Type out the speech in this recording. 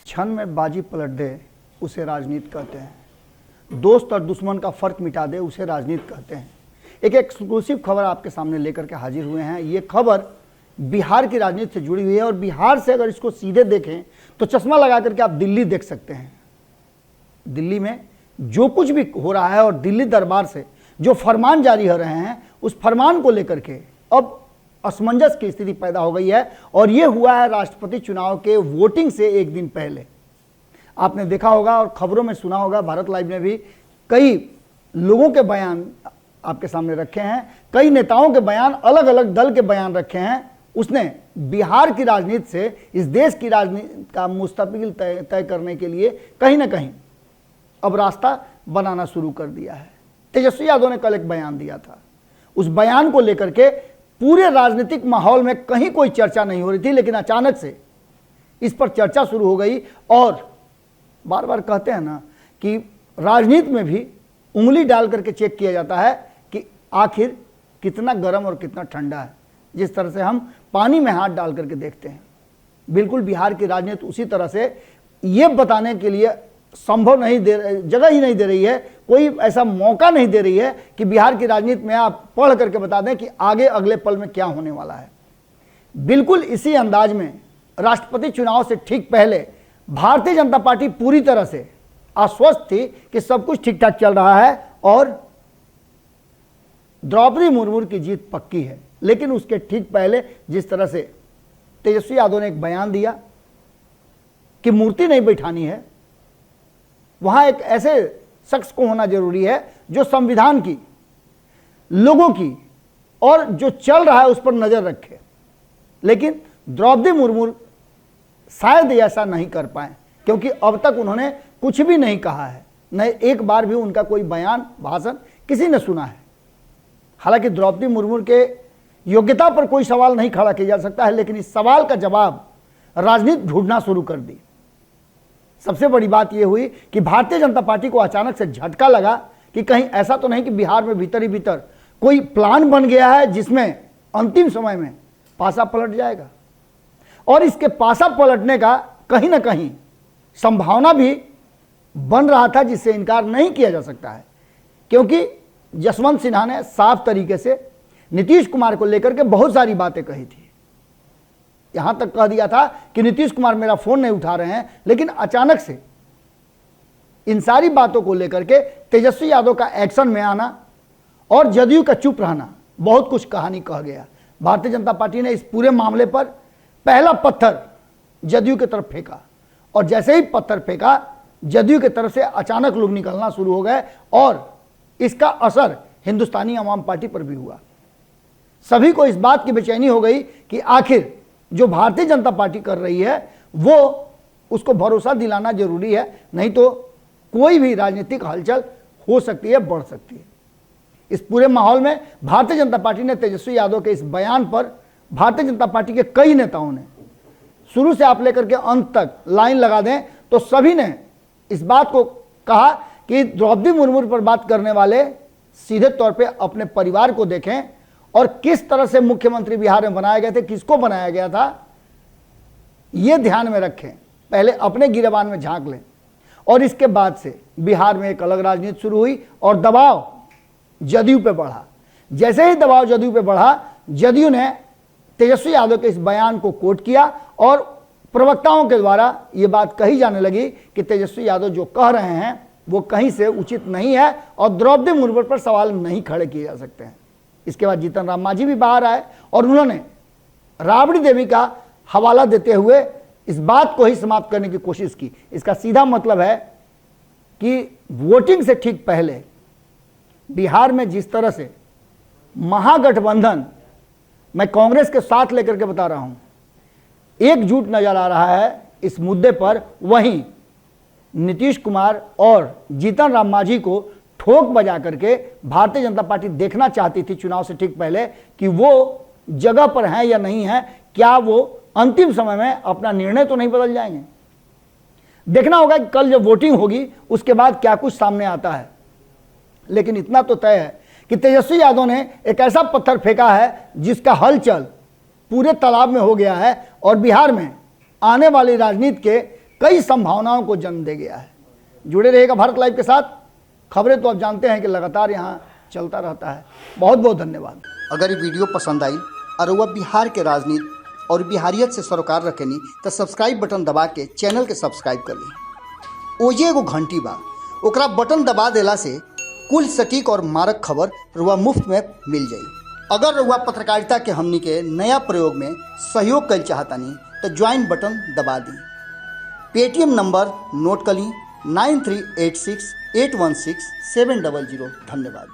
क्षण में बाजी पलट दे उसे राजनीति कहते हैं। दोस्त और दुश्मन का फर्क मिटा दे उसे राजनीति कहते हैं। एक एक्सक्लूसिव खबर आपके सामने लेकर के हाजिर हुए हैं। ये खबर बिहार की राजनीति से जुड़ी हुई है और बिहार से अगर इसको सीधे देखें तो चश्मा लगा करके आप दिल्ली देख सकते हैं। दिल्ली में जो कुछ भी हो रहा है और दिल्ली दरबार से जो फरमान जारी हो रहे हैं उस फरमान को लेकर के अब असमंजस की स्थिति पैदा हो गई है। और ये हुआ है राष्ट्रपति चुनाव के वोटिंग से एक दिन पहले। आपने देखा होगा और खबरों में सुना होगा, भारत लाइव ने भी कई लोगों के बयान आपके सामने रखे हैं, कई नेताओं के बयान, अलग अलग दल के बयान रखे हैं। उसने बिहार की राजनीति से इस देश की राजनीति का मुस्तकबिल तय करने के लिए कहीं ना कहीं अब रास्ता बनाना शुरू कर दिया है। तेजस्वी यादव ने कल एक बयान दिया था। उस बयान को लेकर के पूरे राजनीतिक माहौल में कहीं कोई चर्चा नहीं हो रही थी, लेकिन अचानक से इस पर चर्चा शुरू हो गई। और बार बार कहते हैं ना कि राजनीति में भी उंगली डाल करके चेक किया जाता है कि आखिर कितना गर्म और कितना ठंडा है। जिस तरह से हम पानी में हाथ डाल करके देखते हैं, बिल्कुल बिहार की राजनीति उसी तरह से ये बताने के लिए संभव नहीं दे, जगह ही नहीं दे रही है, कोई ऐसा मौका नहीं दे रही है कि बिहार की राजनीति में आप पढ़ करके बता दें कि आगे अगले पल में क्या होने वाला है। बिल्कुल इसी अंदाज में राष्ट्रपति चुनाव से ठीक पहले भारतीय जनता पार्टी पूरी तरह से आश्वस्त थी कि सब कुछ ठीक ठाक चल रहा है और द्रौपदी मुर्मू की जीत पक्की है। लेकिन उसके ठीक पहले जिस तरह से तेजस्वी यादव ने एक बयान दिया कि मूर्ति नहीं बैठानी है, वहां एक ऐसे शख्स को होना जरूरी है जो संविधान की, लोगों की और जो चल रहा है उस पर नजर रखे। लेकिन द्रौपदी मुर्मू शायद ऐसा नहीं कर पाए, क्योंकि अब तक उन्होंने कुछ भी नहीं कहा है, न एक बार भी उनका कोई बयान, भाषण किसी ने सुना है। हालांकि द्रौपदी मुर्मू के योग्यता पर कोई सवाल नहीं खड़ा किया जा सकता है, लेकिन इस सवाल का जवाब राजनीति ढूंढना शुरू कर दी। सबसे बड़ी बात यह हुई कि भारतीय जनता पार्टी को अचानक से झटका लगा कि कहीं ऐसा तो नहीं कि बिहार में भीतर ही भीतर कोई प्लान बन गया है जिसमें अंतिम समय में पासा पलट जाएगा। और इसके पासा पलटने का कहीं ना कहीं संभावना भी बन रहा था, जिससे इनकार नहीं किया जा सकता है। क्योंकि जसवंत सिन्हा ने साफ तरीके से नीतीश कुमार को लेकर के बहुत सारी बातें कही थी। यहां तक कह दिया था कि नीतीश कुमार मेरा फोन नहीं उठा रहे हैं। लेकिन अचानक से इन सारी बातों को लेकर के तेजस्वी यादव का एक्शन में आना और जदयू का चुप रहना, बहुत कुछ कहानी कह गया। भारतीय जनता पार्टी ने इस पूरे मामले पर पहला पत्थर जदयू की तरफ फेंका और जैसे ही पत्थर फेंका, जदयू की तरफ से अचानक लोग निकलना शुरू हो गए और इसका असर हिंदुस्तानी अवाम पार्टी पर भी हुआ। सभी को इस बात की बेचैनी हो गई कि आखिर जो भारतीय जनता पार्टी कर रही है वो उसको भरोसा दिलाना जरूरी है, नहीं तो कोई भी राजनीतिक हलचल हो सकती है, बढ़ सकती है। इस पूरे माहौल में भारतीय जनता पार्टी ने तेजस्वी यादव के इस बयान पर भारतीय जनता पार्टी के कई नेताओं ने, शुरू से आप लेकर के अंत तक लाइन लगा दें तो सभी ने इस बात को कहा कि द्रौपदी मुर्मू पर बात करने वाले सीधे तौर पे अपने परिवार को देखें और किस तरह से मुख्यमंत्री बिहार में बनाए गए थे, किसको बनाया गया था, यह ध्यान में रखें। पहले अपने गिरेबान में झांक लें। और इसके बाद से बिहार में एक अलग राजनीति शुरू हुई और दबाव जदयू पे बढ़ा। जैसे ही दबाव जदयू पे बढ़ा, जदयू ने तेजस्वी यादव के इस बयान को कोट किया और प्रवक्ताओं के द्वारा यह बात कही जाने लगी कि तेजस्वी यादव जो कह रहे हैं वो कहीं से उचित नहीं है और द्रौपदी मुर्मू पर सवाल नहीं खड़े किए जा सकते हैं। इसके बाद जीतन राम मांझी भी बाहर आए और उन्होंने राबड़ी देवी का हवाला देते हुए इस बात को ही समाप्त करने की कोशिश की। इसका सीधा मतलब है कि वोटिंग से ठीक पहले बिहार में जिस तरह से महागठबंधन, मैं कांग्रेस के साथ लेकर के बता रहा हूं, एकजुट नजर आ रहा है इस मुद्दे पर, वहीं नीतीश कुमार और जीतन राम मांझी को ठोक बजा करके भारतीय जनता पार्टी देखना चाहती थी चुनाव से ठीक पहले कि वो जगह पर हैं या नहीं हैं, क्या वो अंतिम समय में अपना निर्णय तो नहीं बदल जाएंगे। देखना होगा कि कल जब वोटिंग होगी उसके बाद क्या कुछ सामने आता है। लेकिन इतना तो तय है कि तेजस्वी यादव ने एक ऐसा पत्थर फेंका है जिसका हलचल पूरे तालाब में हो गया है और बिहार में आने वाली राजनीति के कई संभावनाओं को जन्म दे गया है। जुड़े रहिएगा भारत लाइव के साथ। खबरें तो आप जानते हैं कि लगातार यहाँ चलता रहता है। बहुत बहुत धन्यवाद। अगर ये वीडियो पसंद आई और वह बिहार के राजनीति और बिहारियत से सरोकार रखेनी तो सब्सक्राइब बटन दबा के चैनल के सब्सक्राइब कर ली। ओजे एगो घंटी बा, ओकरा बटन दबा देला से कुल सटीक और मारक खबर रुआ मुफ्त में मिल जाई। अगर रुआ पत्रकारिता के हमनी के नया प्रयोग में सहयोग कर चाहतानी तो ज्वाइन बटन दबा दी। पेटीएम नंबर नोट कर ली 9386816700। धन्यवाद।